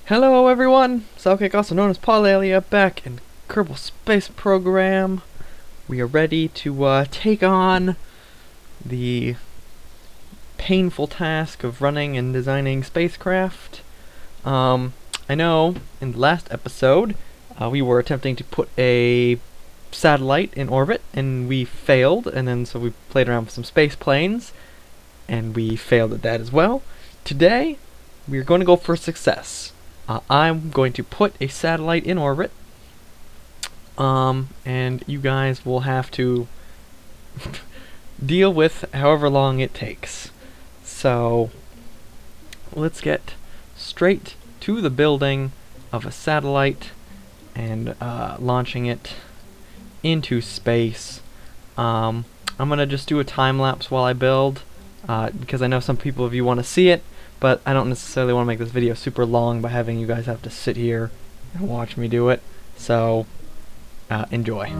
Hello everyone, Sidekick, also known as Paulalia, back in Kerbal Space Program. We are ready to take on the painful task of running and designing spacecraft. I know in the last episode we were attempting to put a satellite in orbit and we failed, and then so we played around with some space planes and we failed at that as well. Today we are going to go for success. I'm going to put a satellite in orbit, and you guys will have to deal with however long it takes. So, let's get straight to the building of a satellite and launching it into space. I'm gonna just do a time lapse while I build, because I know some people of you want to see it. But I don't necessarily want to make this video super long by having you guys have to sit here and watch me do it. So, enjoy.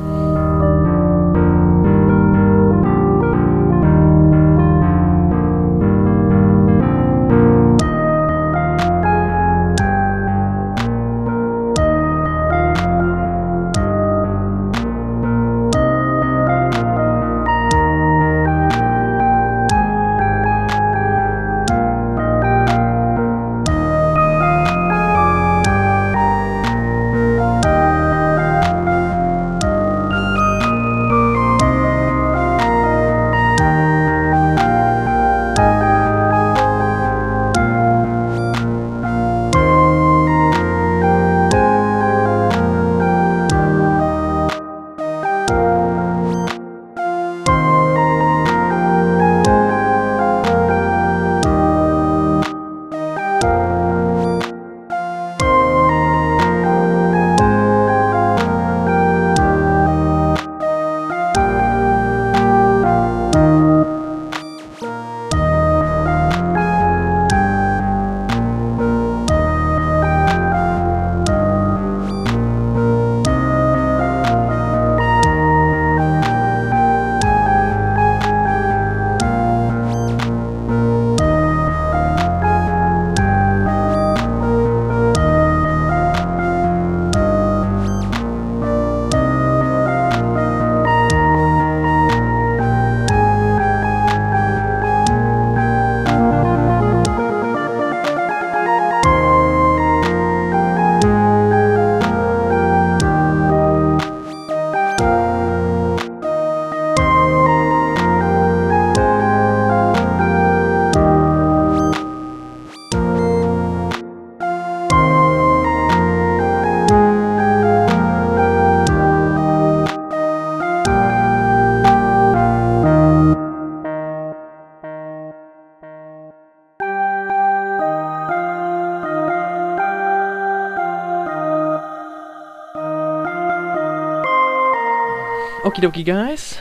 Okie dokie, guys.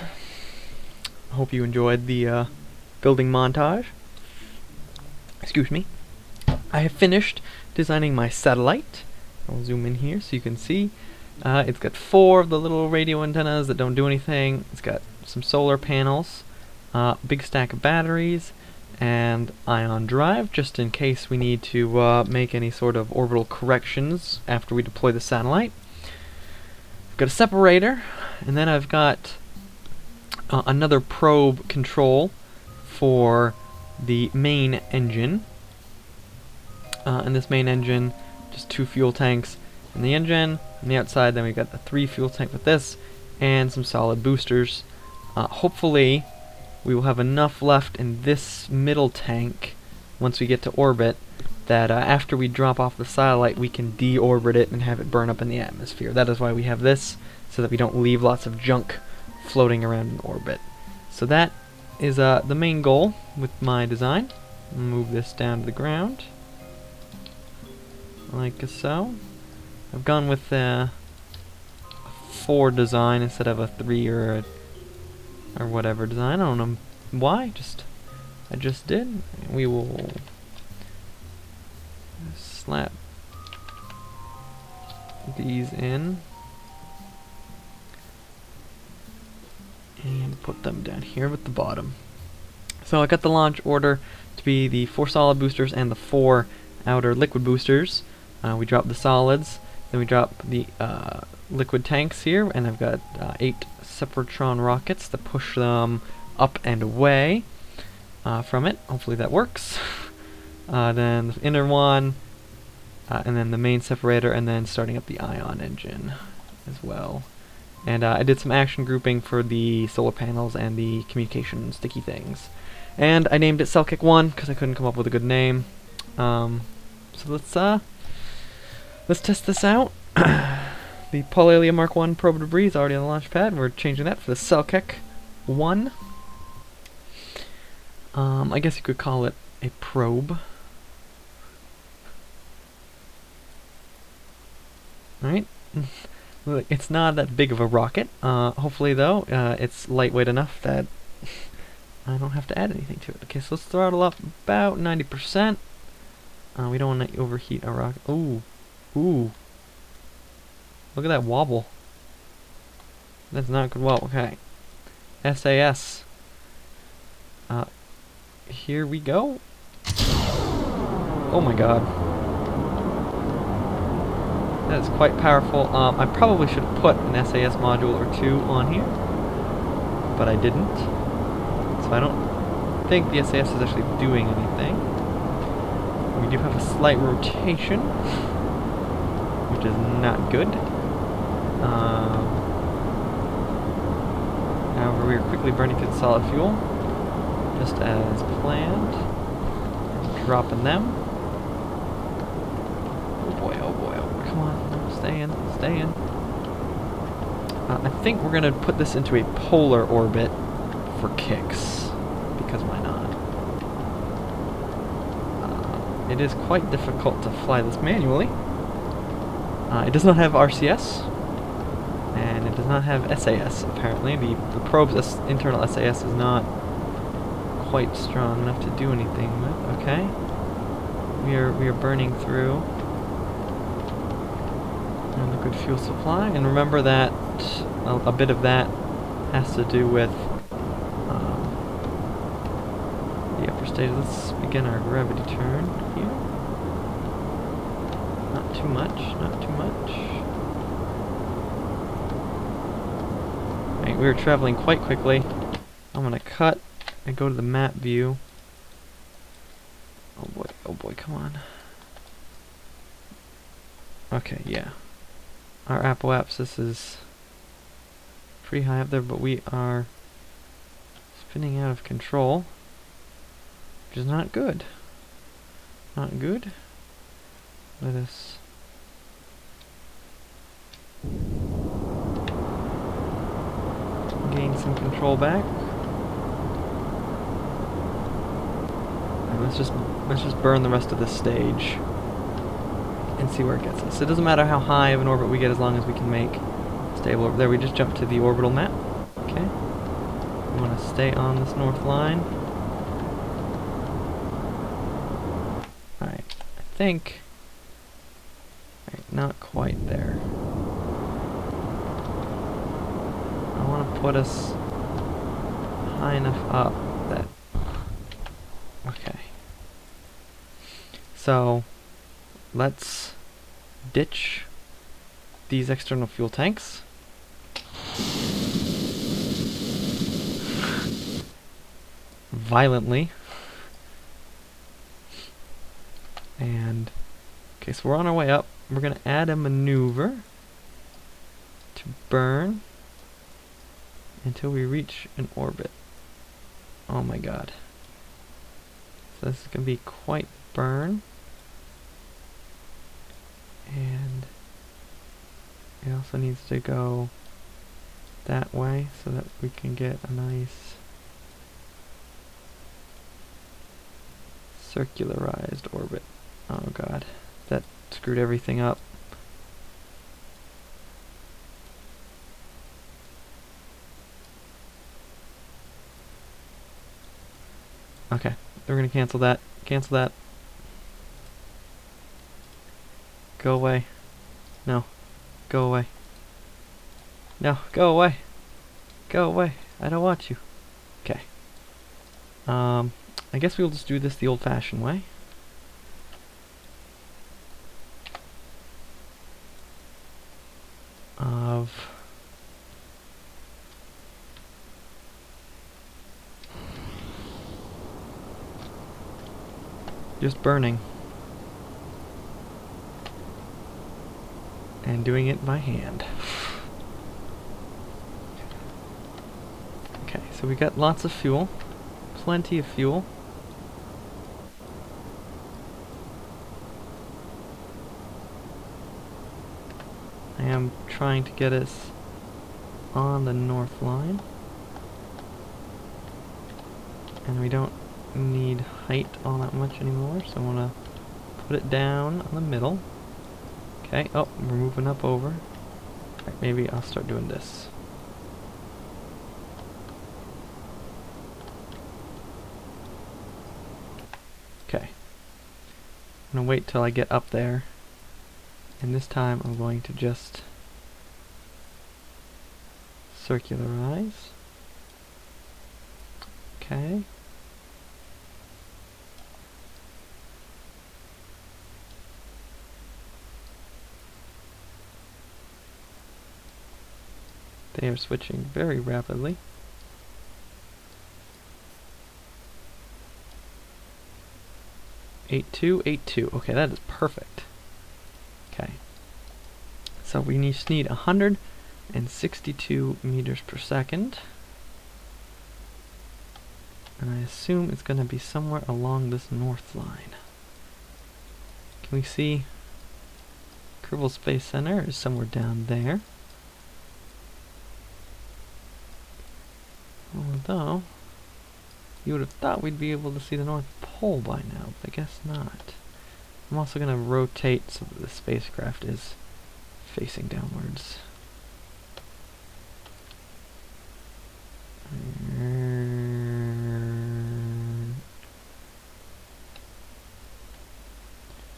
I hope you enjoyed the building montage. Excuse me. I have finished designing my satellite. I'll zoom in here so you can see. It's got 4 of the little radio antennas that don't do anything. It's got some solar panels, big stack of batteries, and ion drive just in case we need to make any sort of orbital corrections after we deploy the satellite. I've got a separator, and then I've got another probe control for the main engine. And this main engine, just 2 fuel tanks in the engine. On the outside, then we've got the 3 fuel tank with this, and some solid boosters. Hopefully, we will have enough left in this middle tank once we get to orbit that after we drop off the satellite, we can deorbit it and have it burn up in the atmosphere. That is why we have this, so that we don't leave lots of junk floating around in orbit. So that is the main goal with my design. I'll move this down to the ground, like so. I've gone with a 4 design instead of a 3 or whatever design. I don't know why, I just did. We will slap these in And put them down here at the bottom. So I got the launch order to be the 4 solid boosters and the 4 outer liquid boosters. We dropped the solids, then we drop the liquid tanks here, and I've got 8 Sephiratron rockets to push them up and away from it. Hopefully that works. Then the inner one, and then the main separator, and then starting up the ion engine as well. And I did some action grouping for the solar panels and the communication sticky things. And I named it Cell Kick 1 because I couldn't come up with a good name. So let's test this out. The Polalia Mark 1 probe debris is already on the launch pad. We're changing that for the Cell Kick 1. I guess you could call it a probe. Alright. It's not that big of a rocket. Hopefully, though, it's lightweight enough that I don't have to add anything to it. Okay, so let's throttle up about 90%. We don't want to overheat our rocket. Ooh. Ooh. Look at that wobble. That's not good. Well, okay. SAS. Here we go. Oh my god. That is quite powerful. I probably should have put an SAS module or 2 on here, but I didn't. So I don't think the SAS is actually doing anything. We do have a slight rotation, which is not good. However, we are quickly burning through the solid fuel, just as planned. And dropping them. Oh boy, oh boy, oh boy, come on, no, stay in, stay in. I think we're going to put this into a polar orbit for kicks, because why not? It is quite difficult to fly this manually. It does not have RCS, and it does not have SAS, apparently. The probe's internal SAS is not quite strong enough to do anything with. Okay. We are burning through our liquid fuel supply, and remember that a bit of that has to do with the upper stage. Let's begin our gravity turn here. Not too much, not too much. Right, we are traveling quite quickly. I'm gonna cut and go to the map view. Oh boy, come on. Okay, yeah. Our apoapsis is pretty high up there, but we are spinning out of control, which is not good. Not good. Let us gain some control back. And let's just burn the rest of this stage and see where it gets us. It doesn't matter how high of an orbit we get as long as we can make stable orbit. There, we just jumped to the orbital map. Okay. We want to stay on this north line. Alright, I think... Alright, not quite there. I want to put us high enough up that... Okay. So, let's ditch these external fuel tanks. Violently. And, okay, so we're on our way up. We're going to add a maneuver to burn until we reach an orbit. Oh my god. So this is going to be quite burn. And it also needs to go that way so that we can get a nice circularized orbit. Oh god, that screwed everything up. Okay, we're gonna cancel that. Cancel that. Go away. No. Go away. No, go away. Go away. I don't want you. Okay. I guess we'll just do this the old-fashioned way. Of just burning. And doing it by hand. Okay, so we got lots of fuel. Plenty of fuel. I am trying to get us on the north line. And we don't need height all that much anymore, so I want to put it down on the middle. Okay, oh, we're moving up over. Right, maybe I'll start doing this. Okay. I'm gonna wait till I get up there. And this time I'm going to just circularize. Okay. They are switching very rapidly. 8-2, 8-2. Okay, that is perfect. Okay. So we just need 162 meters per second. And I assume it's going to be somewhere along this north line. Can we see Kerbal Space Center is somewhere down there. Although, you would have thought we'd be able to see the North Pole by now, but I guess not. I'm also going to rotate so that the spacecraft is facing downwards.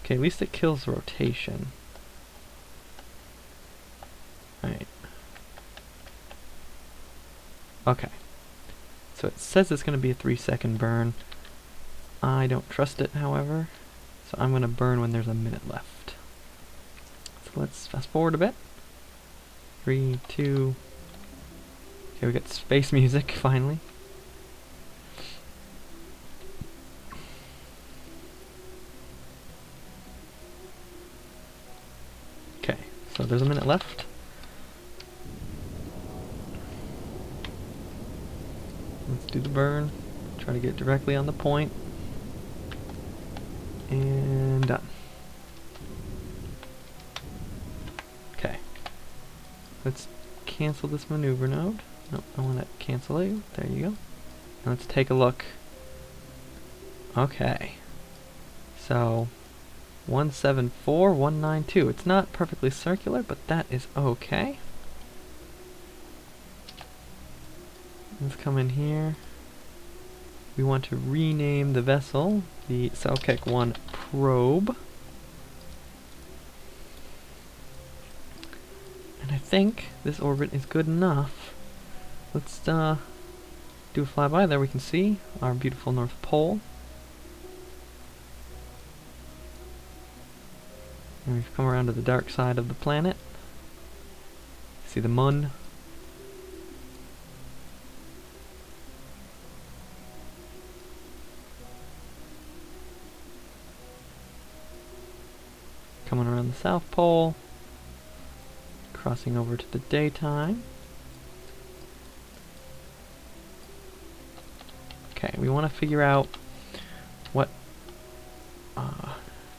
Okay, at least it kills rotation. Right. Okay. So it says it's going to be a 3-second burn. I don't trust it, however. So I'm going to burn when there's a minute left. So let's fast forward a bit. 3, 2... Okay, we got space music, finally. Okay, so there's a minute left. Let's do the burn. Try to get directly on the point. And done. Okay. Let's cancel this maneuver node. No, I want to cancel it. There you go. Now let's take a look. Okay. So, 174, 192. It's not perfectly circular, but that is okay. Let's come in here. We want to rename the vessel the Selkek 1 probe. And I think this orbit is good enough. Let's do a flyby. There we can see our beautiful North Pole. And we've come around to the dark side of the planet. See the Mun. Coming around the South Pole. Crossing over to the daytime. Okay, we want to figure out what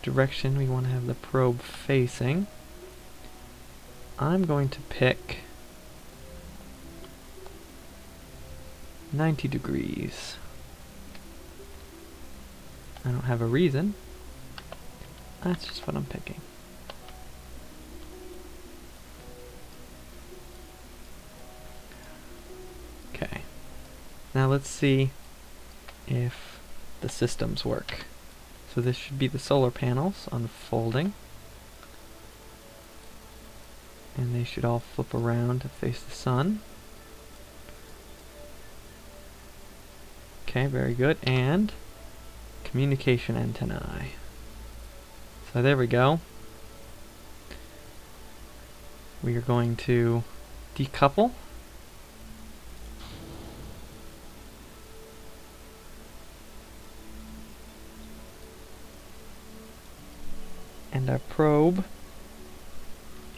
direction we want to have the probe facing. I'm going to pick 90 degrees. I don't have a reason. That's just what I'm picking. Okay. Now let's see if the systems work. So this should be the solar panels unfolding. And they should all flip around to face the sun. Okay, very good. And communication antennae. So there we go. We are going to decouple. And our probe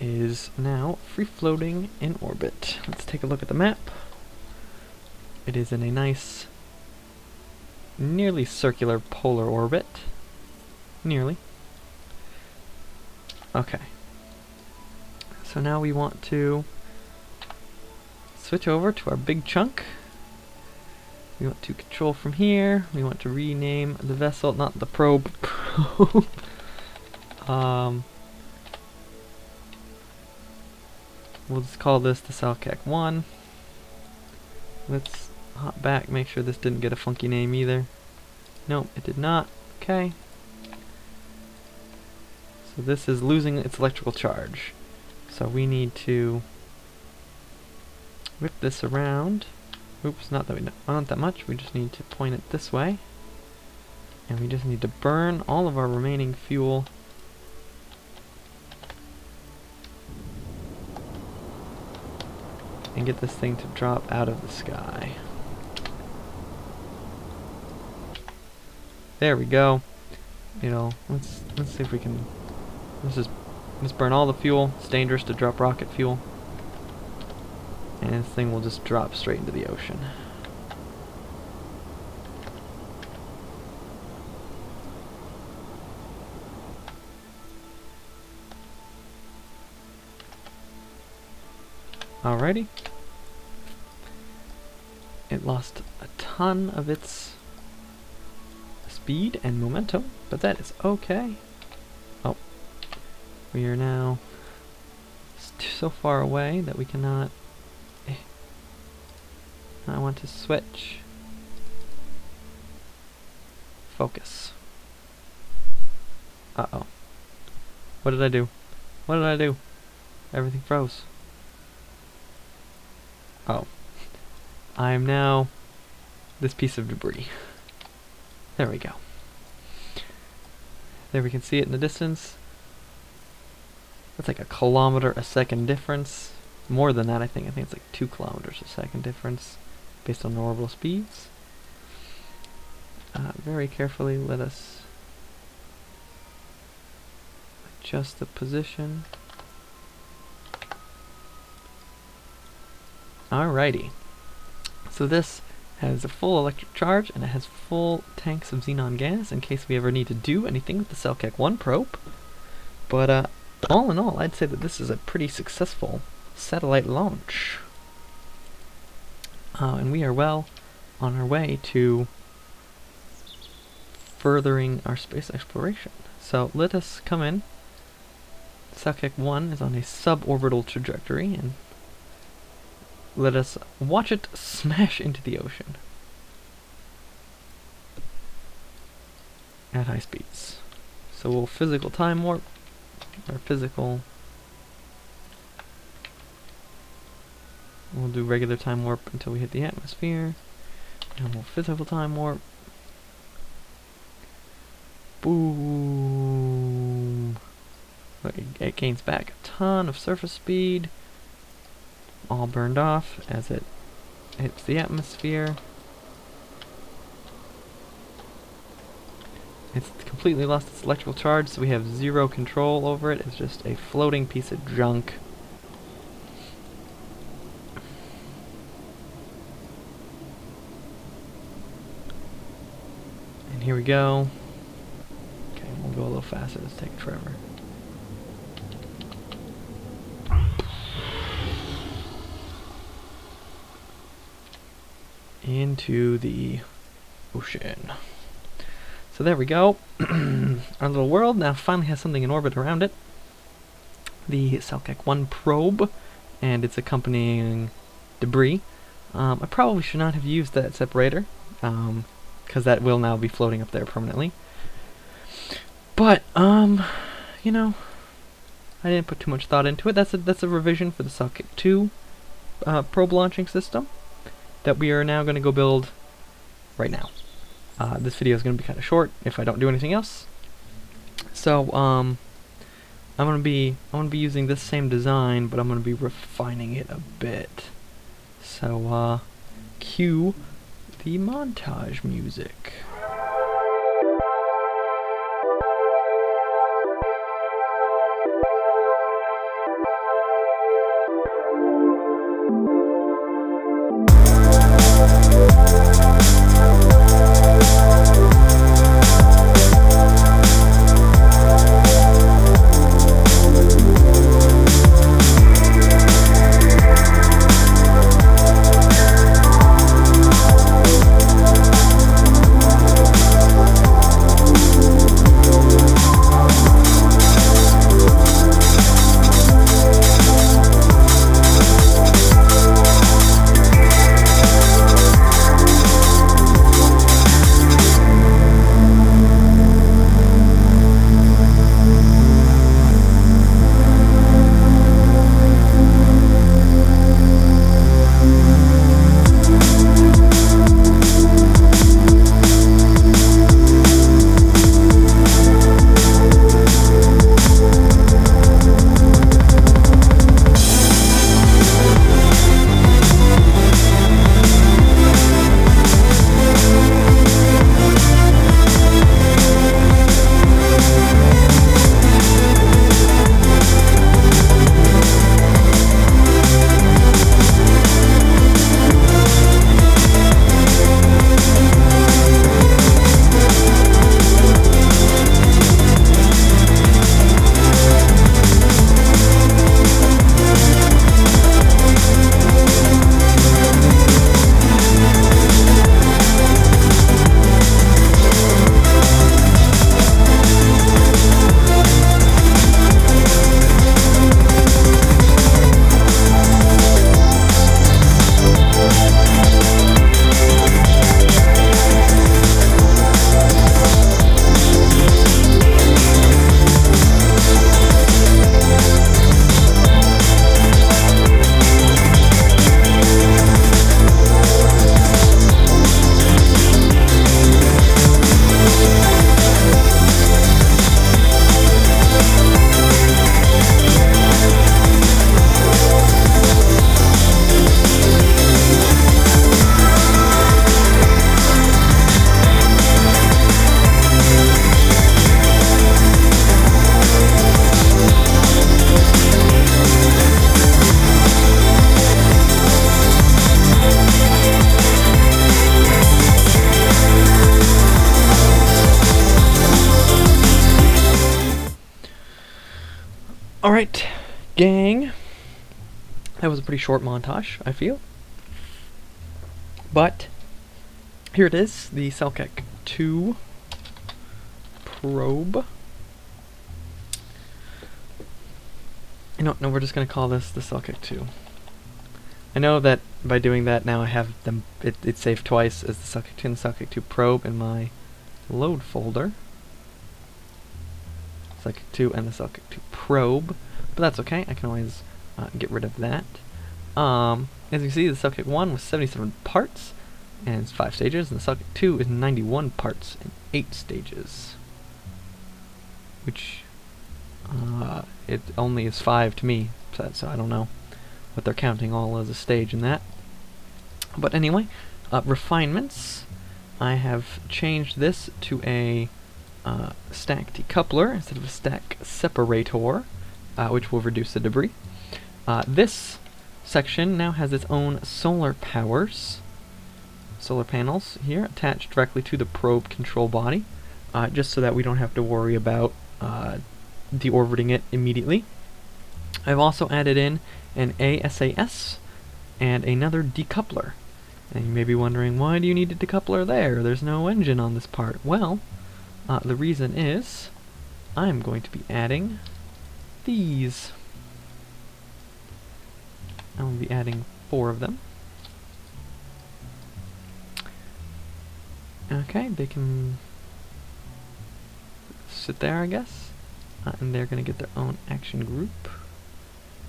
is now free floating in orbit. Let's take a look at the map. It is in a nice, nearly circular polar orbit. Nearly. Okay. So now we want to switch over to our big chunk. We want to control from here. We want to rename the vessel, not the probe. We'll just call this the Salcac 1. Let's hop back, make sure this didn't get a funky name either. Nope, it did not. Okay. So this is losing its electrical charge. So we need to whip this around. Oops, not that we want that much. We just need to point it this way. And we just need to burn all of our remaining fuel. And get this thing to drop out of the sky. There we go. You know, let's see if we can. Let's burn all the fuel. It's dangerous to drop rocket fuel. And this thing will just drop straight into the ocean. Alrighty. It lost a ton of its speed and momentum, but that is okay. Oh. We are now so far away that we cannot... I want to switch. Focus. Uh-oh. What did I do? What did I do? Everything froze. Oh. I am now this piece of debris. There we go. There we can see it in the distance. That's like a kilometer a second difference. More than that, I think. I think it's like 2 kilometers a second difference based on the orbital speeds. Very carefully, let us adjust the position. Alrighty. So this has a full electric charge and it has full tanks of xenon gas in case we ever need to do anything with the Salcac 1 probe. But all in all, I'd say that this is a pretty successful satellite launch. And we are well on our way to furthering our space exploration. So let us come in. Salcac 1 is on a suborbital trajectory, and let us watch it smash into the ocean at high speeds. So we'll physical time warp, or physical... We'll do regular time warp until we hit the atmosphere, and we'll physical time warp. Boom! It gains back a ton of surface speed, all burned off as it hits the atmosphere. It's completely lost its electrical charge, so we have zero control over it. It's just a floating piece of junk. And here we go. Okay, we'll go a little faster. This takes forever. Into the ocean. So there we go. Our little world now finally has something in orbit around it. The Salcac 1 probe and its accompanying debris. I probably should not have used that separator, because that will now be floating up there permanently. But, you know, I didn't put too much thought into it. That's a revision for the Salcac 2 probe launching system that we are now going to go build right now. This video is going to be kind of short if I don't do anything else. So I'm gonna be using this same design, but I'm gonna be refining it a bit. So cue the montage music. Alright, gang. That was a pretty short montage, I feel. But here it is, the Selkek 2 probe. No, we're just going to call this the Selkek 2. I know that by doing that now I have them, it's saved twice as the Selkek 2 and the Selkek 2 probe in my load folder. Selkek 2 and the Selkek 2 probe, but that's okay, I can always get rid of that. As you can see, the Selkek 1 was 77 parts, and it's 5 stages, and the Selkek 2 is 91 parts and 8 stages. Which, it only is 5 to me, so I don't know what they're counting all as a stage in that. But anyway, refinements. I have changed this to a stack decoupler instead of a stack separator, which will reduce the debris. This section now has its own solar panels here attached directly to the probe control body, just so that we don't have to worry about deorbiting it immediately. I've also added in an ASAS and another decoupler. And you may be wondering, why do you need a decoupler there? There's no engine on this part. Well, the reason is I'm going to be adding these. I'm going to be adding 4 of them. Okay, they can sit there, I guess. And they're going to get their own action group.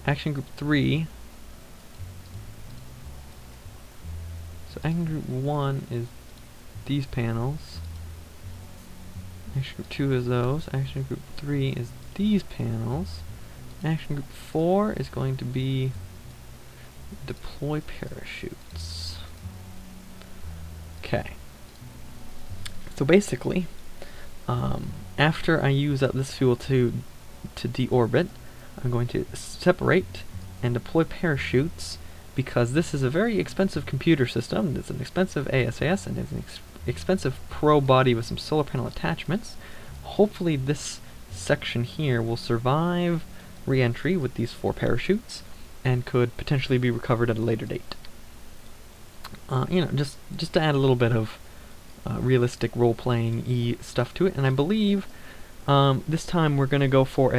Action group 3. So action group 1 is these panels. Action group 2 is those. Action group 3 is these panels. Action group 4 is going to be deploy parachutes. Okay. So basically, after I use up this fuel to deorbit, I'm going to separate and deploy parachutes, because this is a very expensive computer system. It's an expensive ASAS, and it's an expensive probe body with some solar panel attachments. Hopefully this section here will survive re-entry with these 4 parachutes and could potentially be recovered at a later date. You know, just to add a little bit of realistic role-playing-y stuff to it. And I believe this time we're going to go for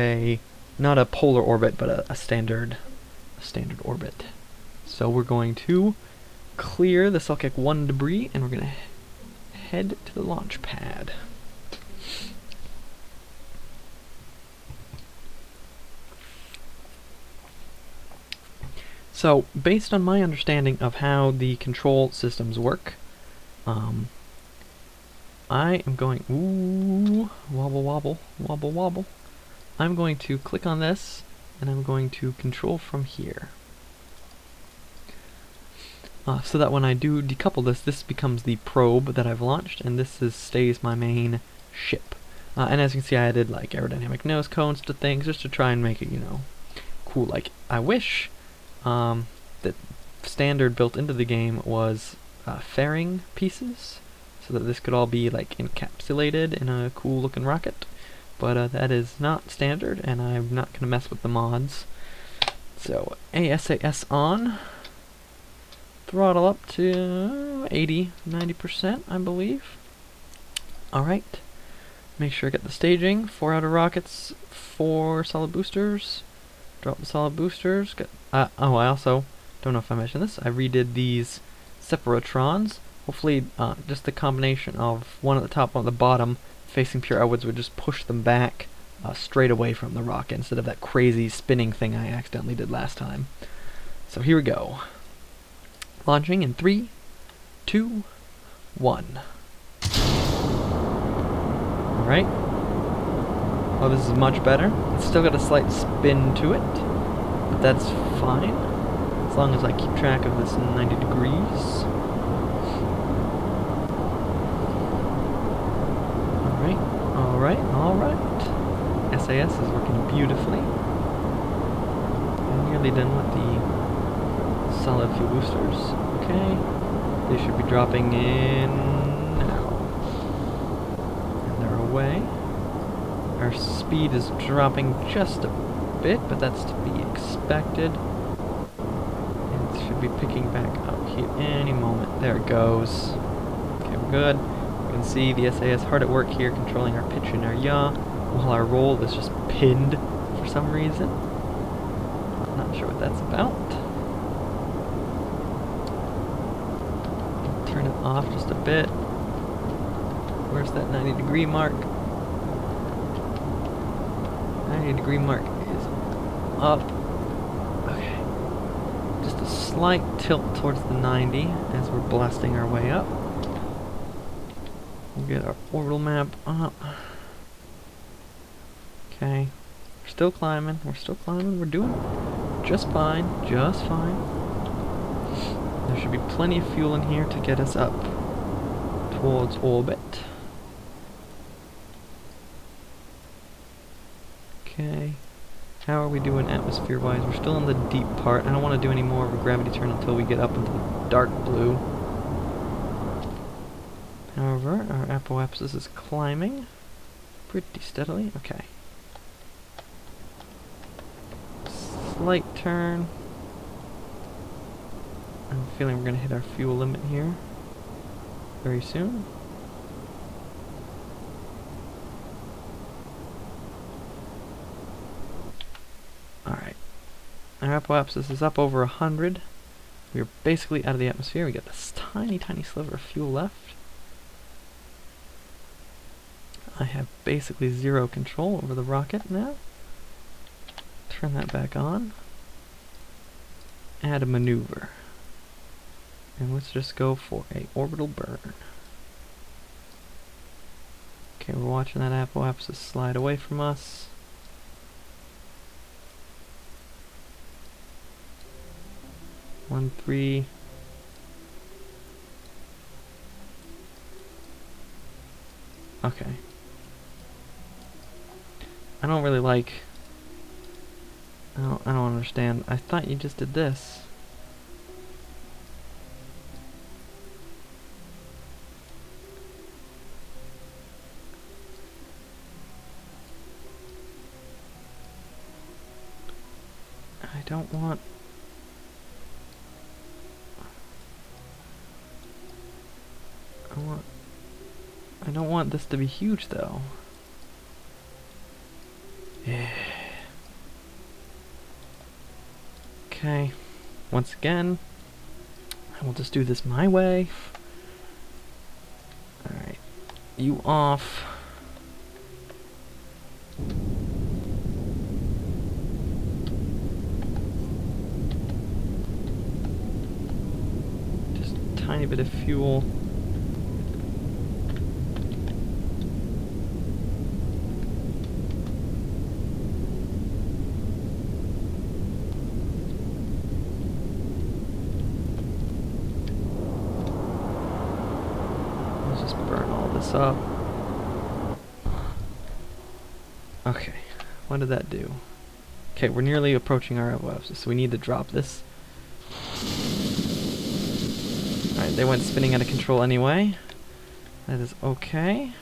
not a polar orbit, but a standard orbit. So we're going to clear the Selkek 1 debris, and we're going to head to the launch pad. So, based on my understanding of how the control systems work, I am going, wobble wobble, wobble wobble. I'm going to click on this, and I'm going to control from here. So that when I do decouple this becomes the probe that I've launched, and this stays my main ship. And as you can see, I added like aerodynamic nose cones to things just to try and make it, you know, cool. Like, I wish that standard built into the game was fairing pieces, so that this could all be like encapsulated in a cool looking rocket, but that is not standard, and I'm not going to mess with the mods. So ASAS on, throttle up to 80-90%, I believe. Alright, make sure I get the staging, 4 outer rockets, 4 solid boosters, drop the solid boosters. Oh, I also, don't know if I mentioned this, I redid these separatrons. Hopefully just the combination of one at the top, one at the bottom, facing pure outwards would just push them back straight away from the rocket, instead of that crazy spinning thing I accidentally did last time. So here we go. Launching in 3, 2, 1. Alright. Oh, this is much better. It's still got a slight spin to it, but that's fine, as long as I keep track of this 90 degrees. Alright. SAS is working beautifully. I'm nearly done with the solid fuel boosters. Okay. They should be dropping in now. And they're away. Our speed is dropping just a bit, but that's to be expected. It should be picking back up here any moment. There it goes. Okay, we're good. You can see the SAS hard at work here, controlling our pitch and our yaw, while our roll is just pinned for some reason. Not sure what that's about. Turn it off just a bit. Where's that 90-degree mark? 90-degree mark is up. Okay. Just a slight tilt towards the 90 as we're blasting our way up. We'll get our orbital map up. Okay. We're still climbing. We're doing just fine. There should be plenty of fuel in here to get us up towards orbit. Okay. How are we doing atmosphere-wise? We're still in the deep part. I don't want to do any more of a gravity turn until we get up into the dark blue. However, our apoapsis is climbing pretty steadily. Okay. Slight turn. I'm feeling we're going to hit our fuel limit here very soon. Alright. Our apoapsis is up over 100. We're basically out of the atmosphere. We got this tiny sliver of fuel left. I have basically zero control over the rocket now. Turn that back on. Add a maneuver. And let's just go for a orbital burn. Okay, we're watching that apoapsis slide away from us. One, three. Okay. I don't really like... I don't understand. I thought you just did this. I don't want... I don't want this to be huge, though. Yeah. Okay. Once again, I will just do this my way. Alright. You off. Just a tiny bit of fuel. Up. Okay, what did that do? Okay, we're nearly approaching our apoapsis, so we need to drop this. Alright, they went spinning out of control anyway. That is okay.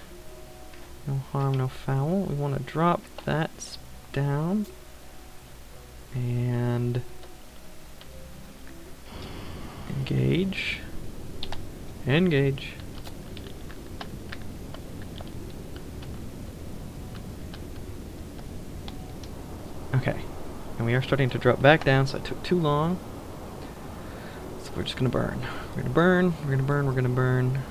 No harm, no foul. We want to drop that down. And... engage. Engage. Okay, and we are starting to drop back down, so it took too long. So we're just gonna burn. We're gonna burn, we're gonna burn, we're gonna burn.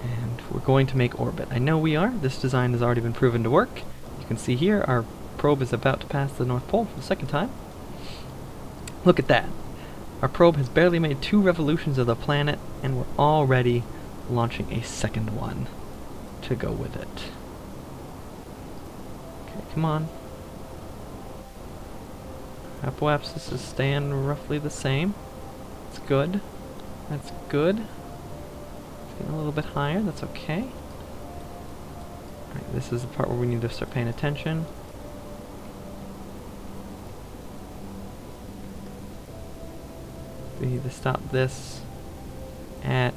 And we're going to make orbit. I know we are. This design has already been proven to work. You can see here, our probe is about to pass the North Pole for the second time. Look at that. Our probe has barely made 2 revolutions of the planet, and we're already launching a second one to go with it. Okay, come on. Apoapsis is staying roughly the same. That's good. That's good. It's getting a little bit higher. That's okay. Alright, this is the part where we need to start paying attention. We need to stop this at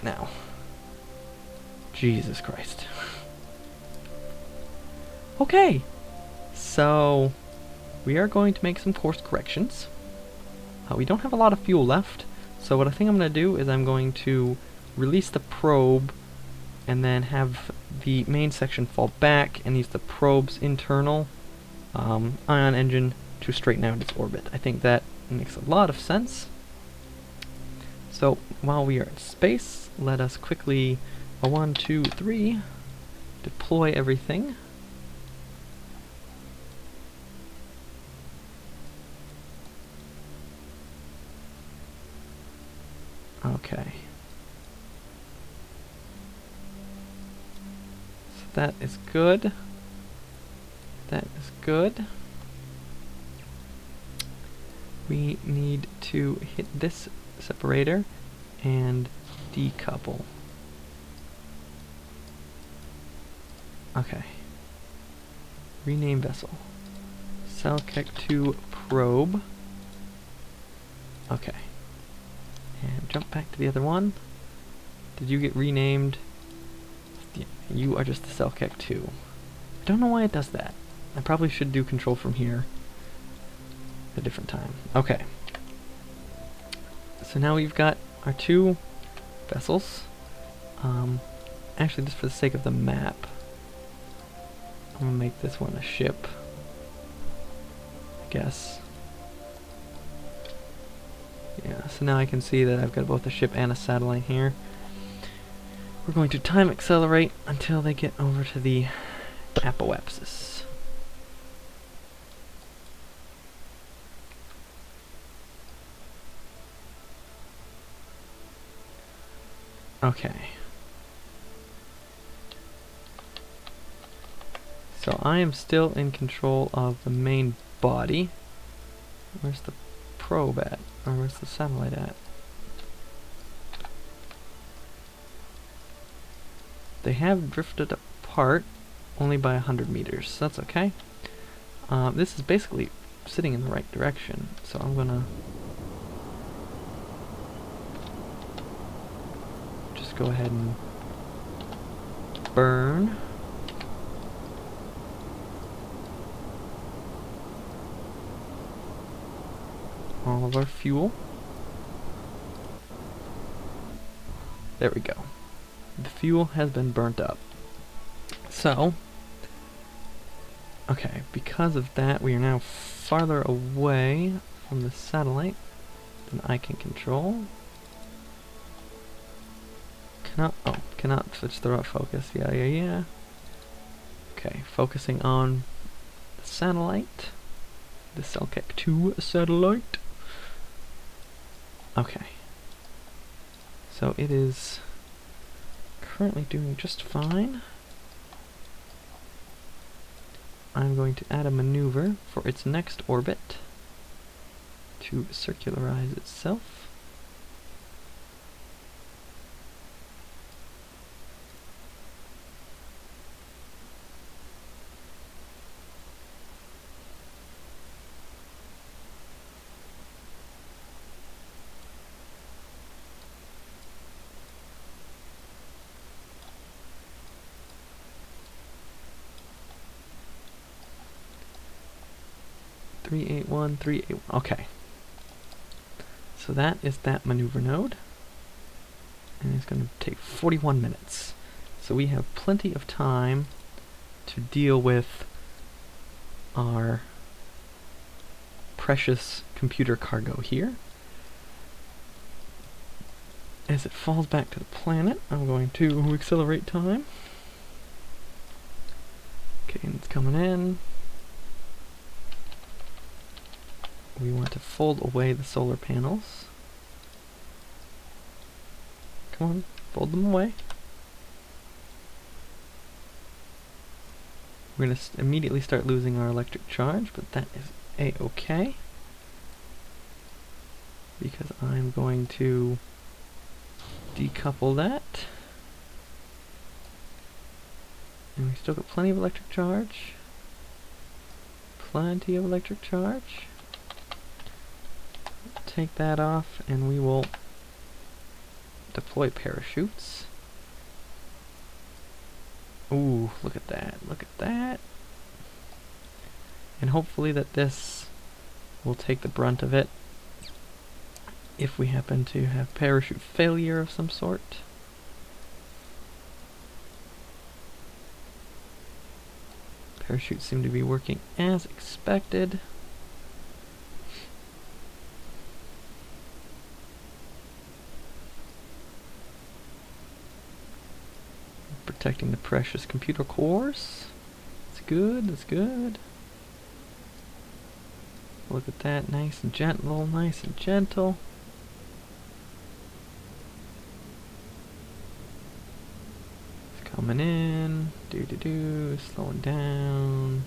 now. Jesus Christ. Okay. So... we are going to make some course corrections. We don't have a lot of fuel left, so what I think I'm going to do is I'm going to release the probe and then have the main section fall back and use the probe's internal ion engine to straighten out its orbit. I think that makes a lot of sense. So while we are in space, let us quickly 1, 2, 3 deploy everything. Okay. So that is good. That is good. We need to hit this separator and decouple. Okay. Rename vessel. Selkek2 probe. Okay. And jump back to the other one. Did you get renamed? Yeah, you are just the Selkek2. I don't know why it does that. I probably should do control from here at a different time. Okay. So now we've got our 2 vessels. Actually, just for the sake of the map, I'm gonna make this one a ship, I guess. Yeah, so now I can see that I've got both a ship and a satellite here. We're going to time accelerate until they get over to the apoapsis. Okay. So I am still in control of the main body. Where's the probe at? Or where's the satellite at? They have drifted apart only by 100 meters. So that's okay. This is basically sitting in the right direction. So I'm gonna just go ahead and burn. All of our fuel. There we go. The fuel has been burnt up. So, okay, because of that, we are now farther away from the satellite than I can control. Cannot switch the focus. Yeah. Okay, focusing on the satellite. The Selkek 2 satellite. Okay. So it is currently doing just fine. I'm going to add a maneuver for its next orbit to circularize itself. Okay. So that is that maneuver node. And it's going to take 41 minutes. So we have plenty of time to deal with our precious computer cargo here. As it falls back to the planet, I'm going to accelerate time. Okay, and it's coming in. We want to fold away the solar panels. Come on, fold them away. We're going to immediately start losing our electric charge, but that is a-okay. Because I'm going to decouple that. And we still got plenty of electric charge. Plenty of electric charge. Take that off and we will deploy parachutes. Ooh, look at that, look at that. And hopefully that this will take the brunt of it if we happen to have parachute failure of some sort. Parachutes seem to be working as expected. Protecting the precious computer cores. That's good, that's good. Look at that, nice and gentle, nice and gentle. It's coming in, slowing down.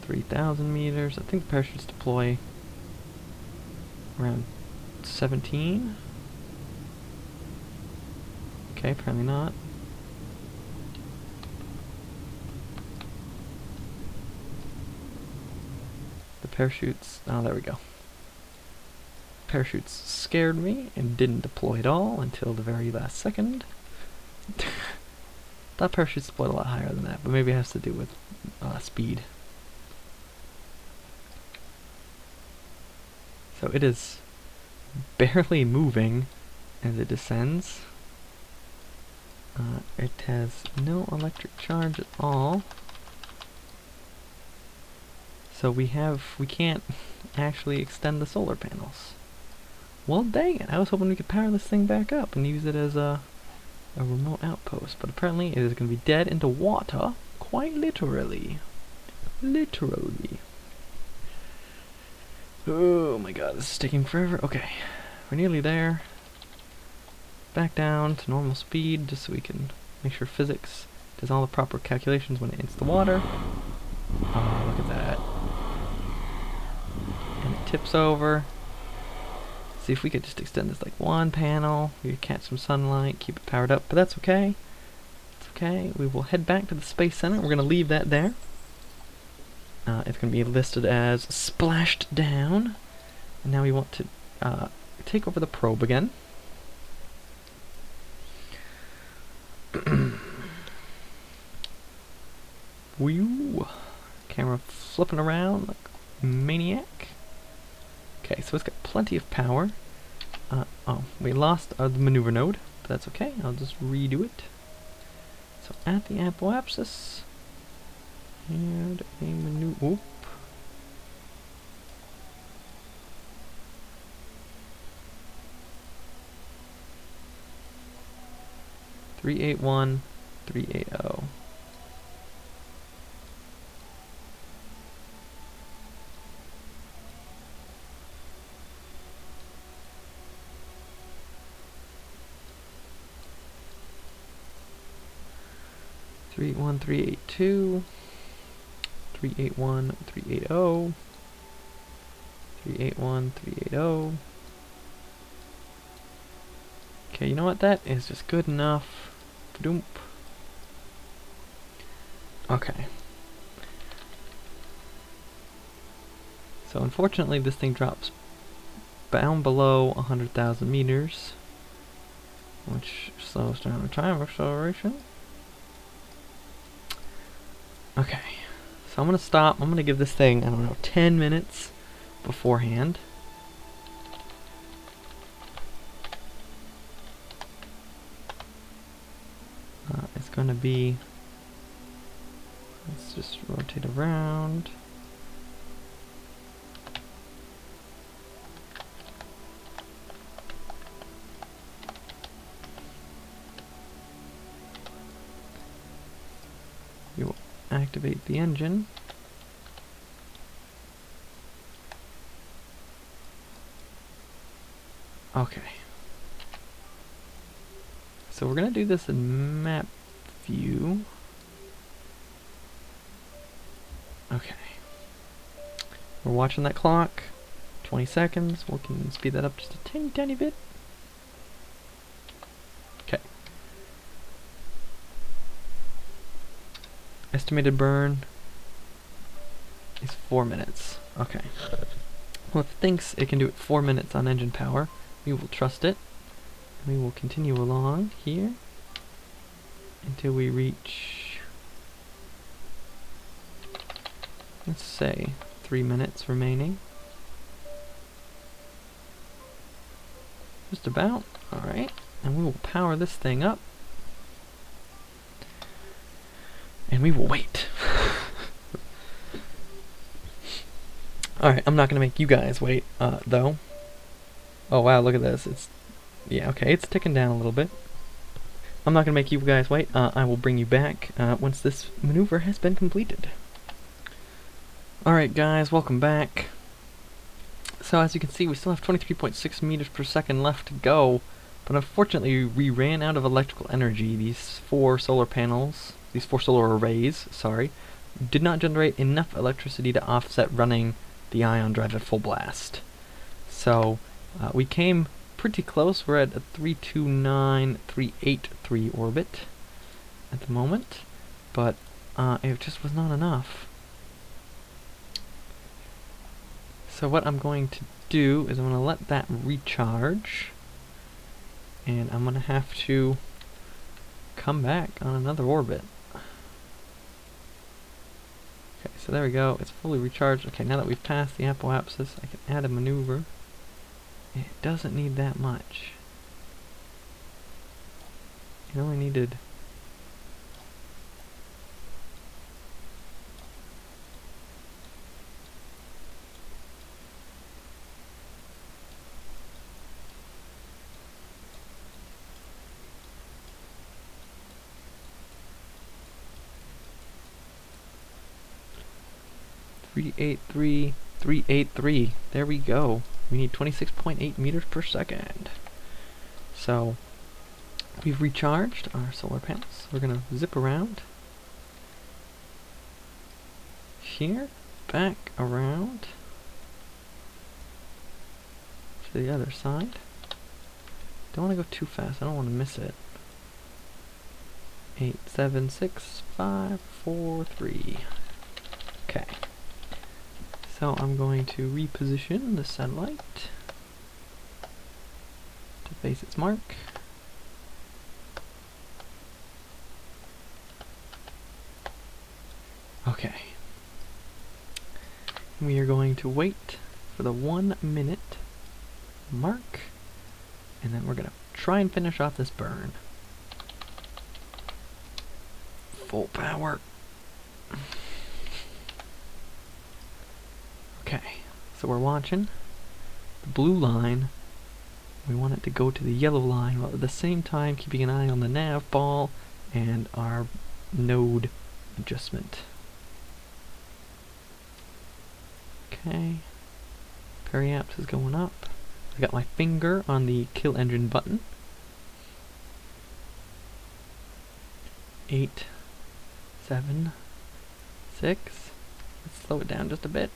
3,000 meters. I think the parachutes deploy around 17. Okay, apparently not. The parachutes, oh there we go. Parachutes scared me and didn't deploy at all until the very last second. Thought parachutes deployed a lot higher than that, but maybe it has to do with speed. So it is barely moving as it descends. It has no electric charge at all. So we can't actually extend the solar panels. Well, dang it, I was hoping we could power this thing back up and use it as a remote outpost, but apparently it is going to be dead into water, quite literally. Literally. Oh my god, this is taking forever. Okay, we're nearly there. Back down to normal speed, just so we can make sure physics does all the proper calculations when it hits the water. Oh, look at that. And it tips over. See if we could just extend this like one panel. We could catch some sunlight, keep it powered up, but that's okay. It's okay. We will head back to the Space Center. We're going to leave that there. It's going to be listed as splashed down. And now we want to take over the probe again. Whew. Camera flipping around like a maniac. Okay, so it's got plenty of power. Oh, we lost the maneuver node, but that's okay. I'll just redo it. So at the apoapsis, and a maneuver. Oop. Three 381, 380. 381, 382, 381, 380, 381, 380. Okay, you know what? That is just good enough. Doomp. Okay. So unfortunately, this thing drops down below 100,000 meters, which slows down the time of acceleration. Okay, so I'm gonna stop. I'm gonna give this thing, I don't know, 10 minutes beforehand. It's gonna be, let's just rotate around. We will activate the engine. Okay. So we're gonna do this in map view. Okay. We're watching that clock. 20 seconds. We can speed that up just a tiny bit. Okay. Estimated burn is 4 minutes. Okay. Well, if it thinks it can do it 4 minutes on engine power, we will trust it. We will continue along here until we reach, let's say, 3 minutes remaining. Just about. Alright. And we will power this thing up. And we will wait. Alright, I'm not going to make you guys wait, though. Oh wow, look at this. It's, yeah, okay, it's ticking down a little bit. I'm not going to make you guys wait. I will bring you back once this maneuver has been completed. Alright guys, welcome back. So as you can see, we still have 23.6 meters per second left to go. But unfortunately, we ran out of electrical energy. These four solar arrays, sorry, did not generate enough electricity to offset running the ion drive at full blast. So we came pretty close. We're at a 329, 383 orbit at the moment, but it just was not enough. So what I'm going to do is I'm going to let that recharge, and I'm going to have to come back on another orbit. Okay, so there we go. It's fully recharged. Okay, now that we've passed the apoapsis, I can add a maneuver. It doesn't need that much. It only needed... .383, 383. There we go. We need 26.8 meters per second. So we've recharged our solar panels. We're gonna zip around here, back around to the other side. Don't want to go too fast, I don't want to miss it. 8, 7, 6, 5, 4, 3. Okay. So I'm going to reposition the satellite to face its mark. Okay. We are going to wait for the 1 minute mark, and then we're going to try and finish off this burn. Full power. Okay, so we're watching the blue line. We want it to go to the yellow line, while at the same time keeping an eye on the nav ball and our node adjustment. Okay, periaps is going up. I got my finger on the kill engine button. 8, 7, 6. Let's slow it down just a bit.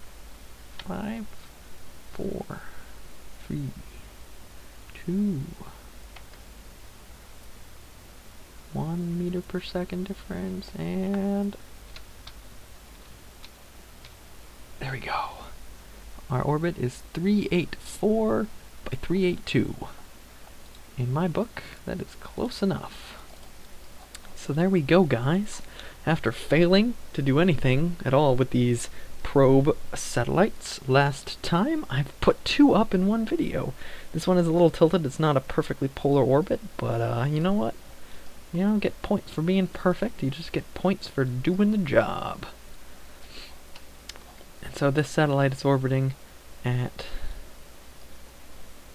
5, 4, 3, 2, 1 meter per second difference, and there we go. Our orbit is 384 by 382. In my book, that is close enough. So there we go, guys. After failing to do anything at all with these probe satellites last time, I've put 2 up in one video. This one is a little tilted. It's not a perfectly polar orbit, but you know what? You don't get points for being perfect. You just get points for doing the job. And so this satellite is orbiting at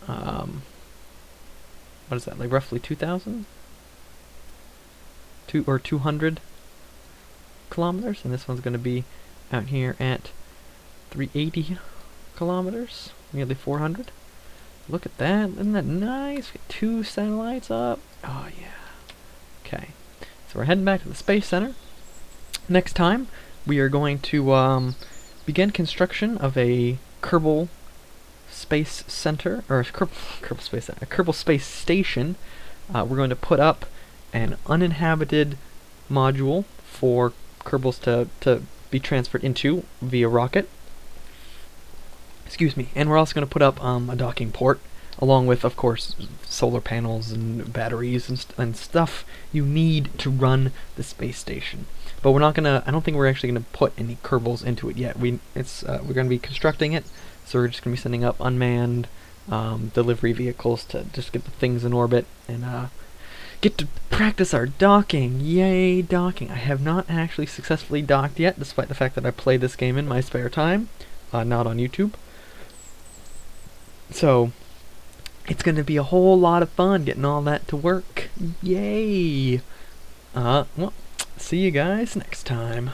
what is that, like roughly 2,000? 200 kilometers, and this one's going to be out here at 380 kilometers, nearly 400. Look at that, isn't that nice? We got 2 satellites up. Oh yeah. Okay, so we're heading back to the Space Center. Next time, we are going to begin construction of a Kerbal Space Center, or Kerbal Space Station. We're going to put up an uninhabited module for Kerbals to be transferred into via rocket. Excuse me. And we're also going to put up a docking port, along with, of course, solar panels and batteries and stuff you need to run the space station. But we're not gonna. I don't think we're actually gonna put any Kerbals into it yet. We're gonna be constructing it, so we're just gonna be sending up unmanned delivery vehicles to just get the things in orbit and get to practice our docking. Yay, docking! I have not actually successfully docked yet, despite the fact that I play this game in my spare time, not on YouTube. So it's gonna be a whole lot of fun getting all that to work. Yay! Well, see you guys next time.